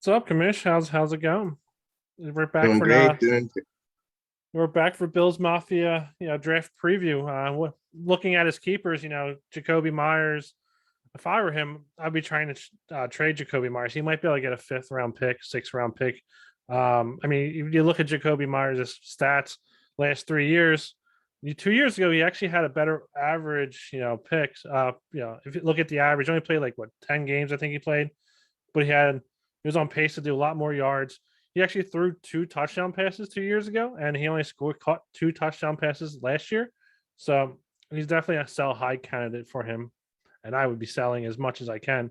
What's up, Kamish? How's it going? We're back Doing for great. Doing we're back for Bill's Mafia, draft preview. Looking at his keepers, Jacoby Myers. If I were him, I'd be trying to trade Jacoby Myers. He might be able to get a fifth round pick, sixth round pick. I mean, if you look at Jacoby Myers' stats last 3 years. 2 years ago, he actually had a better average, picks. If you look at the average, he only played like 10 games, I think he played, but he was on pace to do a lot more yards. He actually threw two touchdown passes 2 years ago, and he only caught two touchdown passes last year. So he's definitely a sell high candidate for him, and I would be selling as much as I can.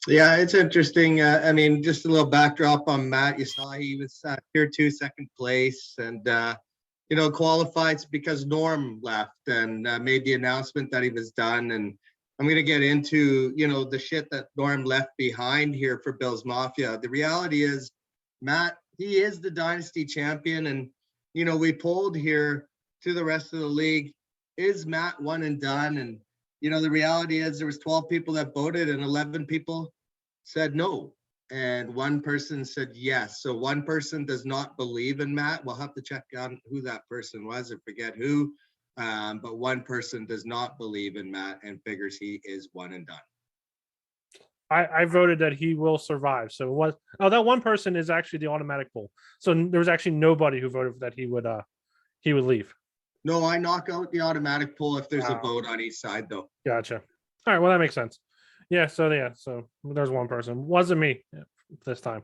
Yeah, it's interesting. I mean, just a little backdrop on Matt. You saw he was tier 2, second place, and qualified because Norm left and made the announcement that he was done. And I'm going to get into the shit that Norm left behind here for Bills Mafia. The reality is, Matt, he is the dynasty champion, and we polled here to the rest of the league. Is Matt one and done? And the reality is there was 12 people that voted and 11 people said no. And one person said yes. So one person does not believe in Matt. We'll have to check on who that person was. I forget who. But one person does not believe in Matt and figures he is one and done. I voted that he will survive. So that one person is actually the automatic poll. So there was actually nobody who voted that he would leave. No, I knock out the automatic poll if there's a vote on each side, though. Gotcha. All right, well, that makes sense. So there's one person. Wasn't me this time.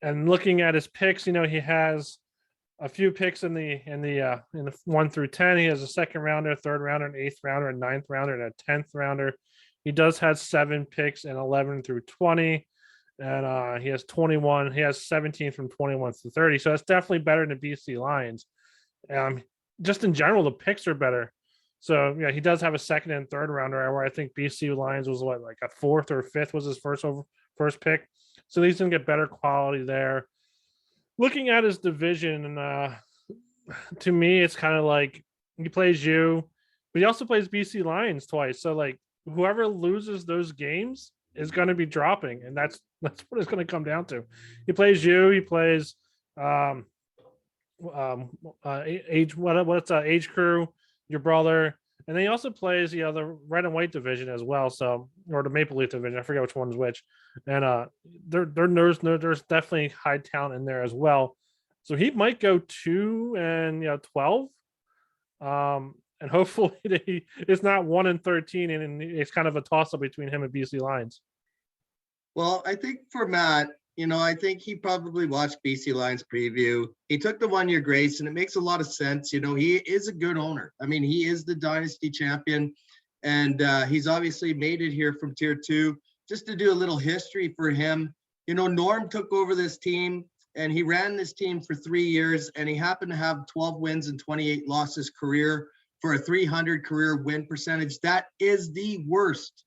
And looking at his picks, he has a few picks in the 1 through 10. He has a second rounder, third rounder, an eighth rounder, a ninth rounder, and a 10th rounder. He does have 7 picks in 11 through 20. And he has 21. He has 17 from 21 to 30. So that's definitely better than the BC Lions. Just in general, the picks are better. So yeah, he does have a second and third rounder, where I think BC Lions was like a fourth or fifth was his first pick. So he's gonna get better quality there. Looking at his division, to me, it's kind of like he plays you, but he also plays BC Lions twice. So like whoever loses those games is going to be dropping, and that's what it's going to come down to. He plays you. He plays age crew, your brother, and then he also plays the red and white division as well. So, or the Maple Leaf division, I forget which one is which. And there's definitely high talent in there as well. So he might go 2 and 12. And hopefully it's not 1 and 13, and it's kind of a toss up between him and BC Lions. Well, I think for Matt, I think he probably watched BC Lions preview. He took the 1 year grace, and it makes a lot of sense. He is a good owner. I mean, he is the dynasty champion, and he's obviously made it here from tier 2. Just to do a little history for him, Norm took over this team, and he ran this team for 3 years, and he happened to have 12 wins and 28 losses career for a 300 career win percentage. That is the worst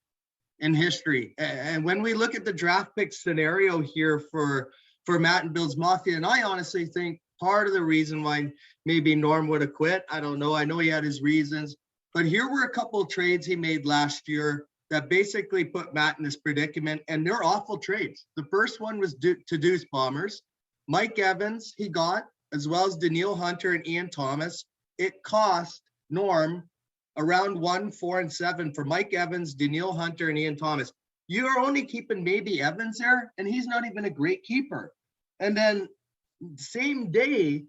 in history. And when we look at the draft pick scenario here for Matt and Bill's Mafia, and I honestly think part of the reason why maybe Norm would have quit, I don't know. I know he had his reasons, but here were a couple of trades he made last year that basically put Matt in this predicament, and they're awful trades. The first one was to Deuce Bombers. Mike Evans he got, as well as Daniil Hunter and Ian Thomas. It cost Norm around 1, 4, and 7 for Mike Evans, Daniil Hunter, and Ian Thomas. You're only keeping maybe Evans there, and he's not even a great keeper. And then same day,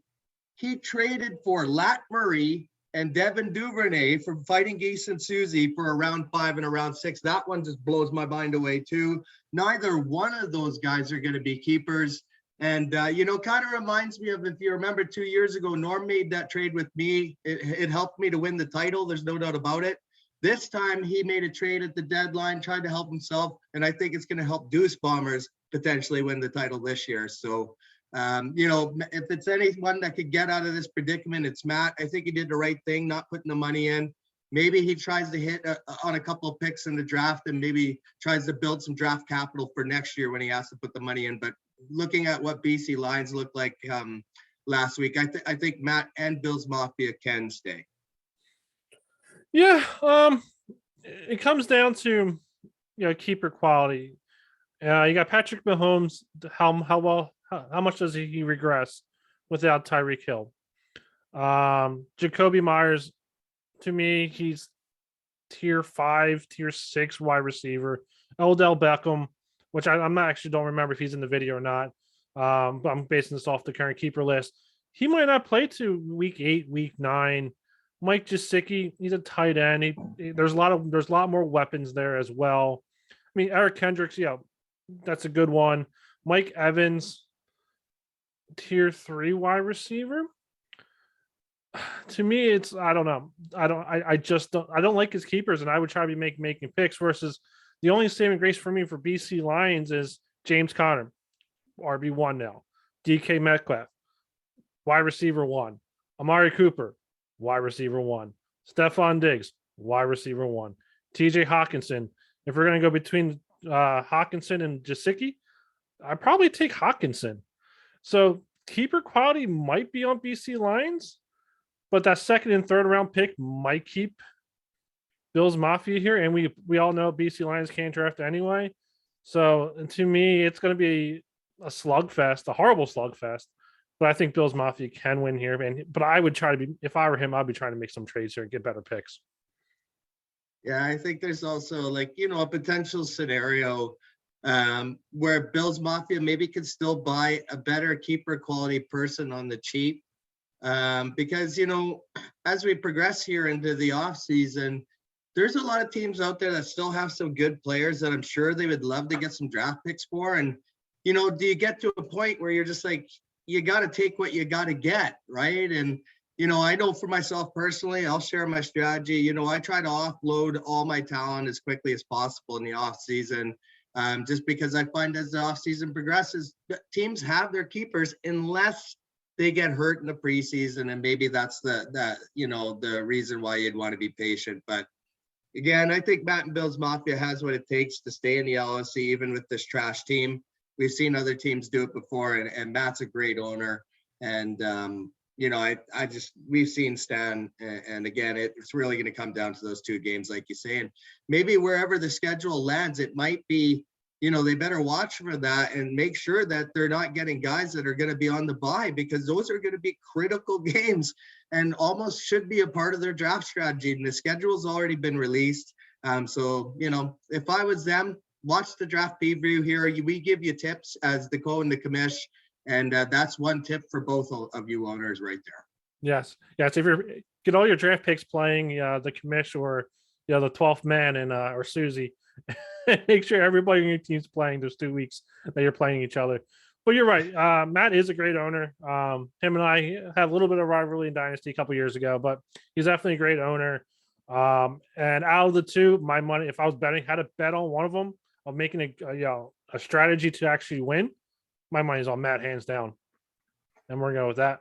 he traded for Lat Murray and Devin Duvernay from Fighting Geese and Susie for a round 5 and a round 6. That one just blows my mind away too. Neither one of those guys are going to be keepers. And, kind of reminds me of, if you remember 2 years ago, Norm made that trade with me. It helped me to win the title. There's no doubt about it. This time he made a trade at the deadline, tried to help himself. And I think it's going to help Deuce Bombers potentially win the title this year. So, if it's anyone that could get out of this predicament, it's Matt. I think he did the right thing, not putting the money in. Maybe he tries to hit on a couple of picks in the draft, and maybe tries to build some draft capital for next year when he has to put the money in. But looking at what BC Lions looked like last week, I think Matt and Bill's Mafia can stay. Yeah, it comes down to keeper quality. You got Patrick Mahomes. How much does he regress without Tyreek Hill? Jacoby Myers, to me, he's tier 5, tier 6 wide receiver. Odell Beckham, which I'm not actually don't remember if he's in the video or not. But I'm basing this off the current keeper list. He might not play to week 8, week 9. Mike Gesicki, he's a tight end. There's a lot more weapons there as well. I mean, Eric Kendricks, that's a good one. Mike Evans, tier 3 wide receiver. To me, it's I don't know. I just don't like his keepers, and I would try to be making picks versus the only saving grace for me for BC Lions is James Conner, RB1 now. DK Metcalf, wide receiver 1. Amari Cooper, wide receiver 1. Stephon Diggs, wide receiver 1. TJ Hawkinson. If we're going to go between Hawkinson and Gesicki, I'd probably take Hawkinson. So keeper quality might be on BC Lions, but that second and third round pick might keep Bills Mafia here. And we all know BC Lions can't draft anyway. So to me, it's going to be a slugfest, a horrible slugfest. But I think Bills Mafia can win here. But I would try to be, if I were him, I'd be trying to make some trades here and get better picks. Yeah, I think there's also a potential scenario where Bills Mafia maybe could still buy a better keeper quality person on the cheap. Because, as we progress here into the off season, there's a lot of teams out there that still have some good players that I'm sure they would love to get some draft picks for. And, do you get to a point where you're just like, you got to take what you got to get, right? And, I know for myself personally, I'll share my strategy. I try to offload all my talent as quickly as possible in the off season, just because I find as the off season progresses, teams have their keepers unless they get hurt in the preseason, and maybe that's the reason why you'd want to be patient. But again, I think Matt and Bills Mafia has what it takes to stay in the LOC, even with this trash team. We've seen other teams do it before, and Matt's a great owner. And we've seen Stan, and again, it's really going to come down to those 2 games, like you say. And maybe wherever the schedule lands, it might be, they better watch for that and make sure that they're not getting guys that are going to be on the bye, because those are going to be critical games and almost should be a part of their draft strategy. And the schedule's already been released. So, if I was them, watch the draft preview here. We give you tips as the co and the commish. And that's one tip for both of you owners right there. Yes. If you get all your draft picks playing the commish or the 12th man and or Susie, make sure everybody in your team's playing those 2 weeks that you're playing each other. But you're right. Matt is a great owner. Him and I had a little bit of rivalry in Dynasty a couple years ago, but he's definitely a great owner. And out of the 2, my money, if I was betting, had to bet on one of them of making a strategy to actually win, my money's on Matt hands down. And we're going to go with that.